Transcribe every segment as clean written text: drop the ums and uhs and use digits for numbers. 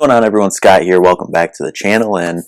What's going on, everyone? Scott here. Welcome back to the channel. And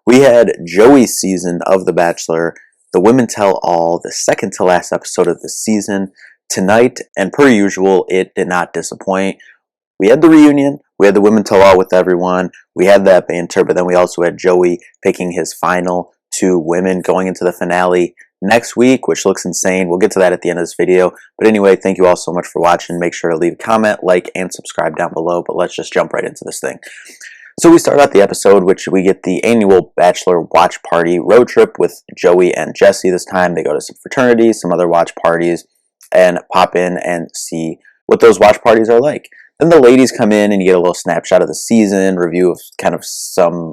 we had Joey's season of The Bachelor, the Women Tell All, the second to last episode of the season tonight. And per usual, it did not disappoint. We had the reunion, we had the Women Tell All with everyone, we had that banter, but then we also had Joey picking his final two women going into the finale next week, which looks insane. We'll get to that at the end of this video. But anyway, thank you all so much for watching. Make sure to leave a comment, like, and subscribe down below. But let's just jump right into this thing. So we start out the episode, which we get the annual Bachelor watch party road trip with Joey and Jesse this time. They go to some fraternities, some other watch parties, and pop in and see what those watch parties are like. Then the ladies come in and you get a little snapshot of the season, review of kind of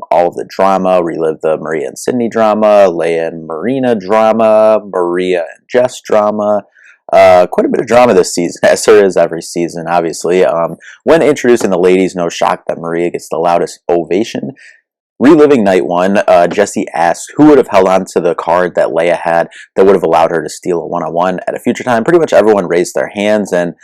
all of the drama, relive the Maria and Sydney drama, Leia and Marina drama, Maria and Jess drama. Quite a bit of drama this season, as there is every season, obviously. When introducing the ladies, no shock that Maria gets the loudest ovation. Reliving night one, Jesse asks who would have held on to the card that Leia had that would have allowed her to steal a one-on-one at a future time. Pretty much everyone raised their hands, and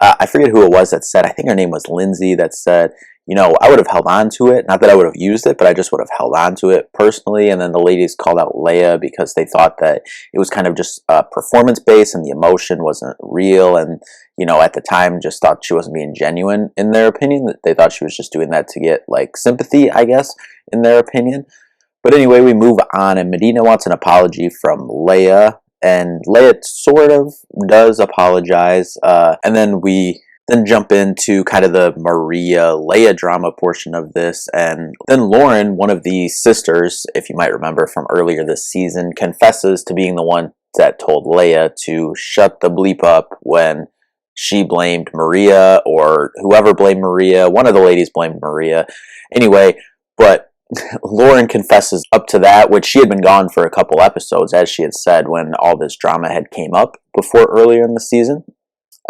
I forget who it was that said, I think her name was Lindsay, that said, you know, I would have held on to it. Not that I would have used it, but I just would have held on to it personally. And then the ladies called out Leia because they thought that it was kind of just performance-based and the emotion wasn't real. And, you know, at the time just thought she wasn't being genuine in their opinion. They thought she was just doing that to get, like, sympathy, I guess, in their opinion. But anyway, we move on, and Medina wants an apology from Leia. And Leia sort of does apologize. And then we jump into kind of the Maria-Leia drama portion of this. And then Lauren, one of the sisters, if you might remember from earlier this season, confesses to being the one that told Leia to shut the bleep up when she blamed Maria, or whoever blamed Maria. One of the ladies blamed Maria. Anyway, but Lauren confesses up to that, which she had been gone for a couple episodes, as she had said when all this drama had came up before earlier in the season.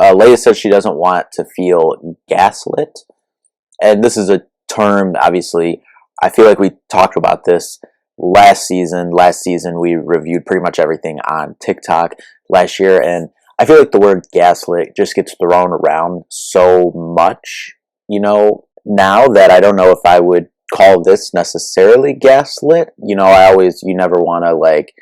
Leia says she doesn't want to feel gaslit, and this is a term, obviously, I feel like we talked about this last season. Last season we reviewed pretty much everything on TikTok last year, and I feel like the word gaslit just gets thrown around so much, you know, now that I don't know if I would call this necessarily gaslit. You know, you never want to, like,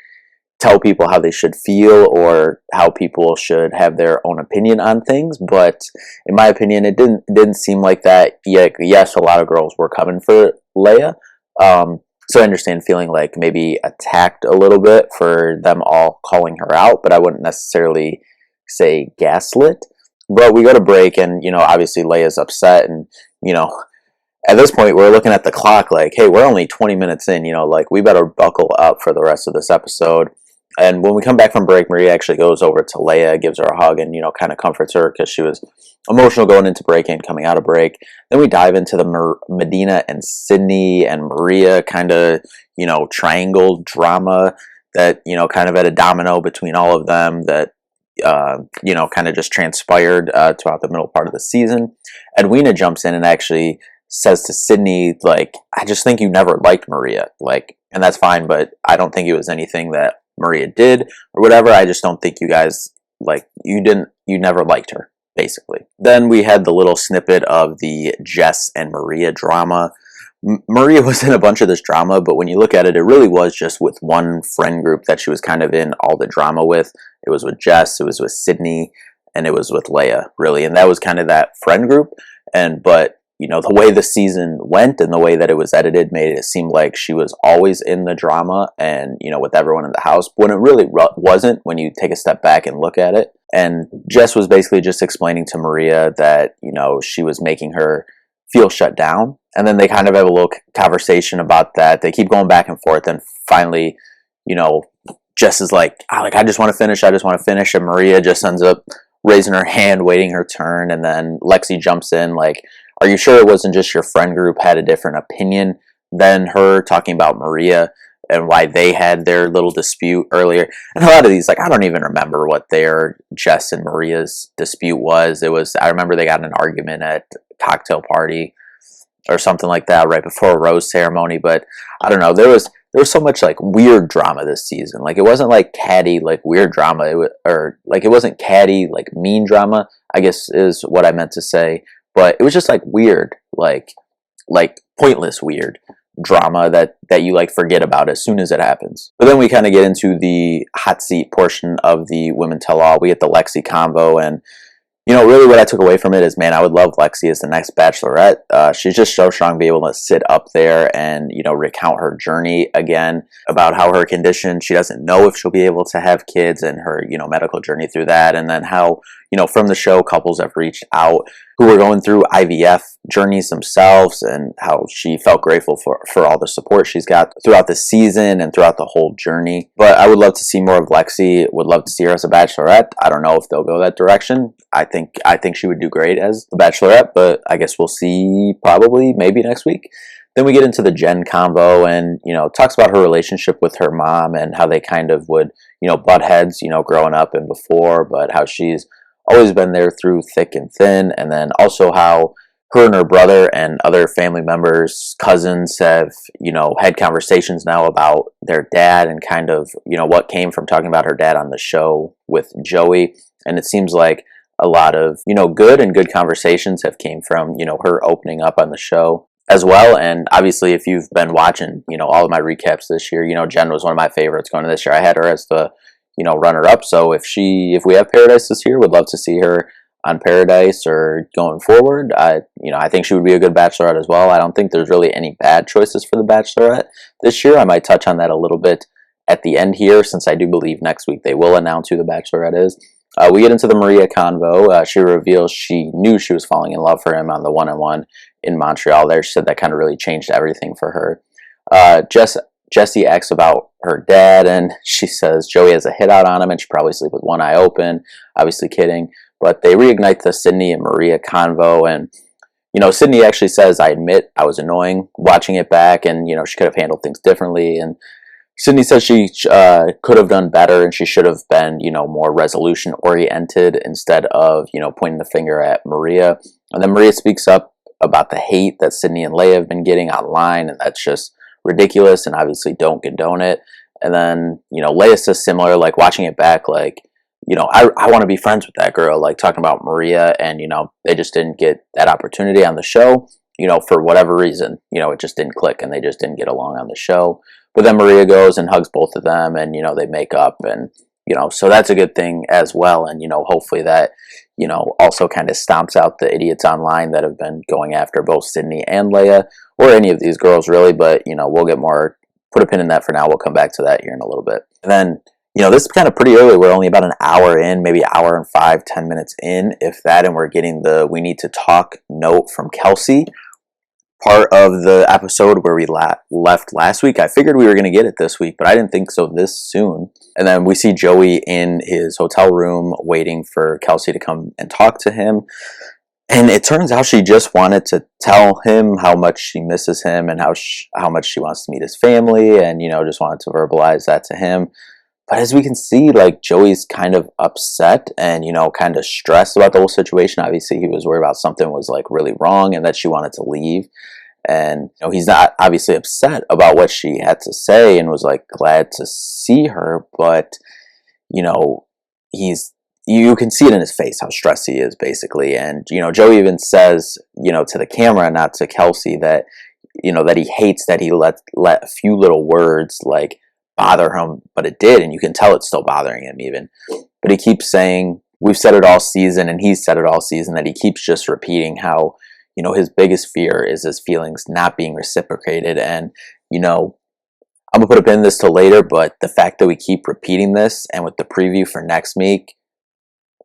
tell people how they should feel or how people should have their own opinion on things, but in my opinion, it didn't seem like that. Yeah, yes, a lot of girls were coming for Leia, so I understand feeling like maybe attacked a little bit for them all calling her out, but I wouldn't necessarily say gaslit. But we go to break, and, you know, obviously Leia's upset, and, you know, at this point, we're looking at the clock like, hey, we're only 20 minutes in, you know, like, we better buckle up for the rest of this episode. And when we come back from break, Maria actually goes over to Leia, gives her a hug, and, you know, kind of comforts her because she was emotional going into break and coming out of break. Then we dive into the Medina and Sydney and Maria kind of, you know, triangle drama that, you know, kind of had a domino between all of them that, you know, kind of just transpired throughout the middle part of the season. Edwina jumps in and actually says to Sydney, like, I just think you never liked Maria, like, and that's fine, but I don't think it was anything that Maria did or whatever. I just don't think you guys, like, you never liked her, basically. Then we had the little snippet of the Jess and Maria drama. Maria was in a bunch of this drama, but when you look at it, it really was just with one friend group that she was kind of in all the drama with. It was with Jess, it was with Sydney, and it was with Leia, really, and that was kind of that friend group. But you know, the way the season went and the way that it was edited made it seem like she was always in the drama and, you know, with everyone in the house, when it really wasn't when you take a step back and look at it. And Jess was basically just explaining to Maria that, you know, she was making her feel shut down. And then they kind of have a little conversation about that. They keep going back and forth, and finally, you know, Jess is like, I just want to finish. And Maria just ends up raising her hand, waiting her turn. And then Lexi jumps in like, are you sure it wasn't just your friend group had a different opinion than her, talking about Maria and why they had their little dispute earlier? And a lot of these, like, I don't even remember what their Jess and Maria's dispute was. I remember they got in an argument at a cocktail party or something like that right before a rose ceremony, but I don't know. There was so much, like, weird drama this season. Like, it wasn't like catty, like, weird drama, it wasn't catty, like, mean drama, I guess is what I meant to say. But it was just, like, weird, like, like pointless weird drama that you like forget about as soon as it happens. But then we kind of get into the hot seat portion of the Women Tell All. We get the Lexi convo, and really what I took away from it is, man, I would love Lexi as the next Bachelorette. She's just so strong to be able to sit up there and, recount her journey again about how her condition, she doesn't know if she'll be able to have kids, and her, medical journey through that. And then how, from the show, couples have reached out who were going through IVF journeys themselves, and how she felt grateful for all the support she's got throughout the season and throughout the whole journey. But I would love to see more of Lexi. Would love to see her as a Bachelorette. I don't know if they'll go that direction. I think she would do great as the Bachelorette, but I guess we'll see probably maybe next week. Then we get into the Jen convo, and talks about her relationship with her mom and how they kind of would butt heads growing up and before, but how she's always been there through thick and thin. And then also how her and her brother and other family members, cousins, have had conversations now about their dad, and kind of what came from talking about her dad on the show with Joey. And it seems like a lot of good conversations have came from her opening up on the show as well. And obviously, if you've been watching all of my recaps this year, Jen was one of my favorites going into this year. I had her as the runner up. So if we have Paradise this year, would love to see her on Paradise or going forward. I think she would be a good Bachelorette as well. I don't think there's really any bad choices for the Bachelorette this year. I might touch on that a little bit at the end here, since I do believe next week they will announce who the Bachelorette is. We get into the Maria convo. She reveals she knew she was falling in love for him on the one-on-one in Montreal there. She said that kind of really changed everything for her. Jessie asks about her dad, and she says Joey has a hit out on him and should probably sleep with one eye open. Obviously kidding. But they reignite the Sydney and Maria convo, and Sydney actually says, I admit I was annoying watching it back, and she could have handled things differently. And Sydney says she could have done better, and she should have been more resolution oriented instead of pointing the finger at Maria. And then Maria speaks up about the hate that Sydney and Leia have been getting online, and that's just ridiculous, and obviously don't condone it. And then Leia says similar, like watching it back, like I want to be friends with that girl, like talking about Maria, and they just didn't get that opportunity on the show, for whatever reason. It just didn't click, and they just didn't get along on the show. But then Maria goes and hugs both of them, and they make up, and so that's a good thing as well. And hopefully that also kind of stomps out the idiots online that have been going after both Sydney and Leia, or any of these girls really. But we'll get more, put a pin in that for now. We'll come back to that here in a little bit. And then this is kind of pretty early. We're only about an hour in, maybe an hour and 5-10 minutes in, if that, and we're getting the we need to talk note from Kelsey, part of the episode where we left last week. I figured we were going to get it this week, but I didn't think so this soon. And then we see Joey in his hotel room waiting for Kelsey to come and talk to him. And it turns out she just wanted to tell him how much she misses him, and how much she wants to meet his family, and just wanted to verbalize that to him. But as we can see, like, Joey's kind of upset and, kind of stressed about the whole situation. Obviously, he was worried about something was, like, really wrong, and that she wanted to leave. And, he's not obviously upset about what she had to say, and was, like, glad to see her. But, you can see it in his face how stressed he is, basically. And, Joey even says, to the camera, not to Kelsey, that, that he hates that he let a few little words, like, bother him, but it did, and you can tell it's still bothering him even. But he keeps saying, we've said it all season, and he's said it all season, that he keeps just repeating how, his biggest fear is his feelings not being reciprocated. And, I'm going to put a pin in this till later, but the fact that we keep repeating this, and with the preview for next week,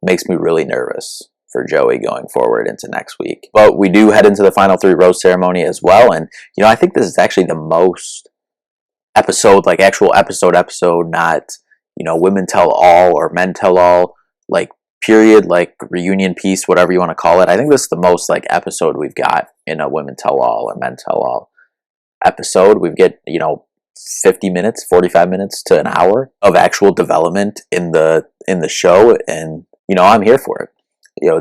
makes me really nervous for Joey going forward into next week. But we do head into the final 3 rose ceremony as well, and, I think this is actually the most episode, like actual episode, not women tell all or men tell all, like period, like reunion piece, whatever you want to call it. I think this is the most like episode we've got in a women tell all or men tell all episode. We get 50 minutes, 45 minutes to an hour of actual development in the show, and I'm here for it.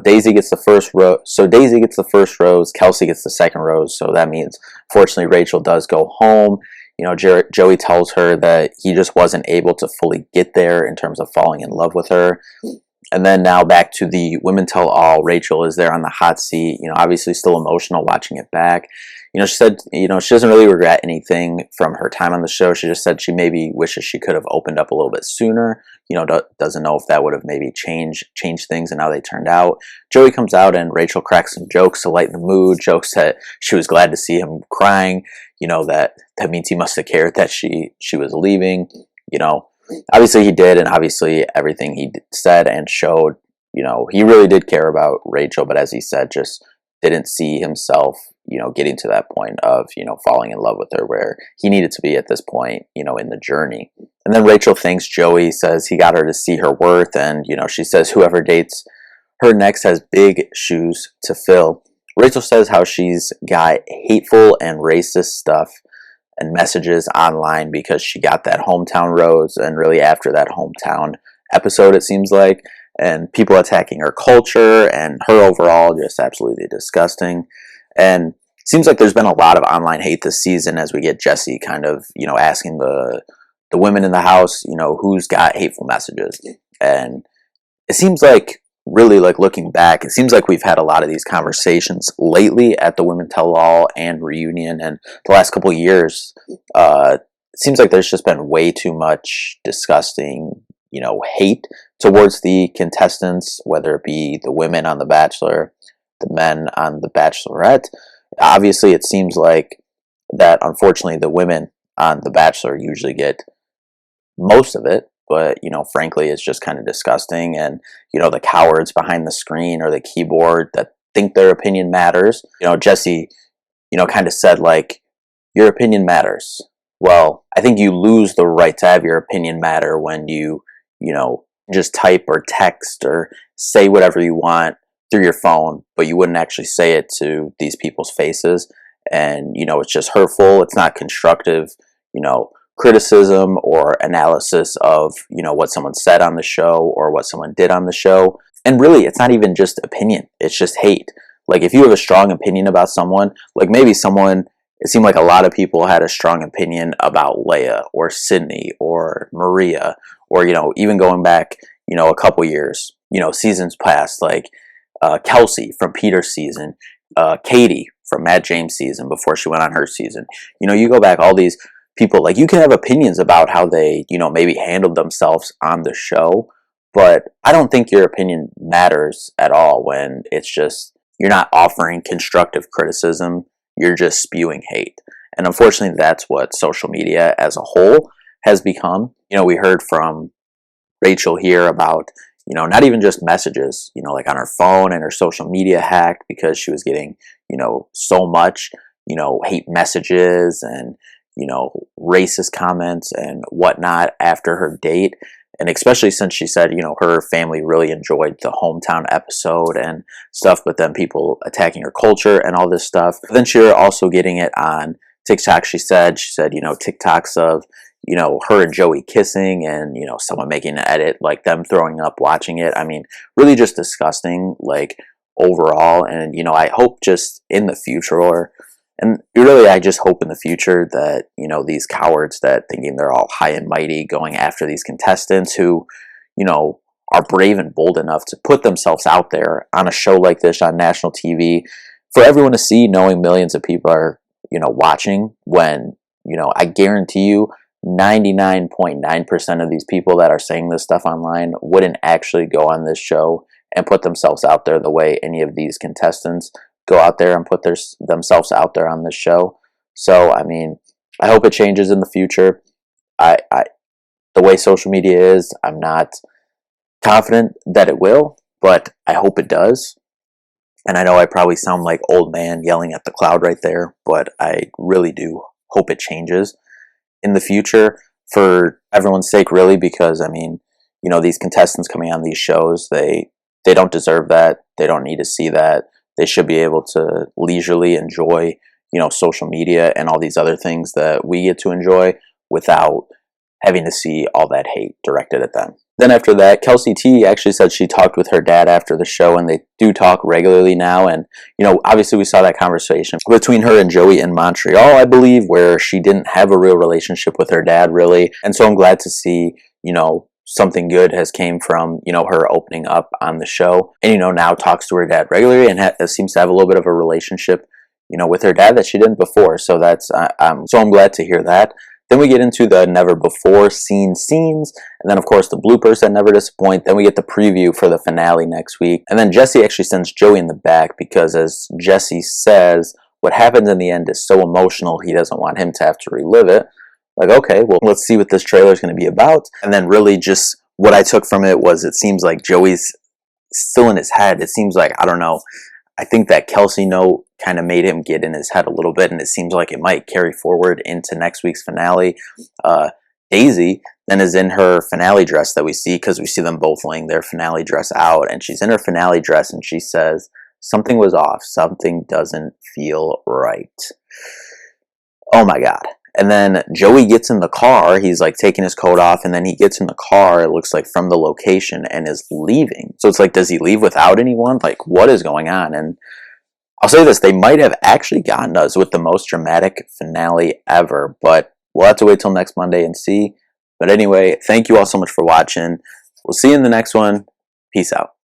Daisy gets the first rose, so Daisy gets the first rose, Kelsey gets the second rose, so that means fortunately Rachel does go home. Joey tells her that he just wasn't able to fully get there in terms of falling in love with her. And then now back to the women tell all. Rachel is there on the hot seat, obviously still emotional watching it back. She said, she doesn't really regret anything from her time on the show. She just said she maybe wishes she could have opened up a little bit sooner. Doesn't know if that would have maybe changed things and how they turned out. Joey comes out and Rachel cracks some jokes to lighten the mood, jokes that she was glad to see him crying, that means he must have cared that she was leaving. Obviously he did, and obviously everything he said and showed, he really did care about Rachel, but as he said, just didn't see himself, getting to that point of, falling in love with her where he needed to be at this point, in the journey. And then Rachel thanks Joey, says he got her to see her worth, and, she says whoever dates her next has big shoes to fill. Rachel says how she's got hateful and racist stuff and messages online because she got that hometown rose, and really after that hometown episode, it seems like, and people attacking her culture and her overall, just absolutely disgusting. And it seems like there's been a lot of online hate this season as we get Jesse kind of, asking the women in the house, who's got hateful messages. And it seems like, really, like looking back, it seems like we've had a lot of these conversations lately at the Women Tell All and Reunion, and the last couple of years, it seems like there's just been way too much disgusting, hate towards the contestants, whether it be the women on The Bachelor, the men on The Bachelorette. Obviously, it seems like that, unfortunately, the women on The Bachelor usually get most of it, but, frankly, it's just kind of disgusting. And, the cowards behind the screen or the keyboard that think their opinion matters. Jesse, kind of said, like, your opinion matters. Well, I think you lose the right to have your opinion matter when you just type or text or say whatever you want through your phone, but you wouldn't actually say it to these people's faces. And, it's just hurtful. It's not constructive, criticism or analysis of, what someone said on the show or what someone did on the show. And really, it's not even just opinion. It's just hate. Like, if you have a strong opinion about someone, like maybe someone, it seemed like a lot of people had a strong opinion about Leia or Sydney or Maria, or, even going back, a couple years, seasons past, like Kelsey from Peter's season, Katie from Matt James' season before she went on her season. You go back, all these people, like, you can have opinions about how they, maybe handled themselves on the show, but I don't think your opinion matters at all when it's just, you're not offering constructive criticism, you're just spewing hate. And unfortunately, that's what social media as a whole has become. We heard from Rachel here about, not even just messages, like on her phone and her social media hacked because she was getting, so much, hate messages and, racist comments and whatnot after her date. And especially since she said, her family really enjoyed the hometown episode and stuff, but then people attacking her culture and all this stuff. But then she was also getting it on TikTok. She said, TikToks of, her and Joey kissing and, someone making an edit, like them throwing up watching it. I mean, really just disgusting, like, overall. And, I hope just in the future, I just hope in the future that, these cowards that thinking they're all high and mighty going after these contestants who, are brave and bold enough to put themselves out there on a show like this on national TV for everyone to see, knowing millions of people are, watching when, I guarantee you 99.9% of these people that are saying this stuff online wouldn't actually go on this show and put themselves out there the way any of these contestants go out there and put themselves out there on this show. So, I mean, I hope it changes in the future. The way social media is, I'm not confident that it will, but I hope it does. And I know I probably sound like old man yelling at the cloud right there, but I really do hope it changes in the future for everyone's sake, really, because, I mean, these contestants coming on these shows, they don't deserve that. They don't need to see that. They should be able to leisurely enjoy, social media and all these other things that we get to enjoy without having to see all that hate directed at them. Then after that, Kelsey T actually said she talked with her dad after the show, and they do talk regularly now. And, obviously we saw that conversation between her and Joey in Montreal, I believe, where she didn't have a real relationship with her dad, really. And so I'm glad to see, something good has came from, her opening up on the show and, now talks to her dad regularly and seems to have a little bit of a relationship, with her dad that she didn't before. So I'm glad to hear that. Then we get into the never before seen scenes, and then of course the bloopers that never disappoint. Then we get the preview for the finale next week. And then Jesse actually sends Joey in the back because, as Jesse says, what happens in the end is so emotional he doesn't want him to have to relive it. Like, okay, well, let's see what this trailer is going to be about. And then really just what I took from it was, it seems like Joey's still in his head. It seems like, I don't know, I think that Kelsey note kind of made him get in his head a little bit, and it seems like it might carry forward into next week's finale. Daisy then is in her finale dress that we see, because we see them both laying their finale dress out, and she's in her finale dress, and she says, something was off, something doesn't feel right. Oh my god. And then Joey gets in the car, he's like taking his coat off, and then he gets in the car, it looks like, from the location, and is leaving. So it's like, does he leave without anyone? Like, what is going on? And I'll say this, they might have actually gotten us with the most dramatic finale ever, but we'll have to wait till next Monday and see. But anyway, thank you all so much for watching. We'll see you in the next one. Peace out.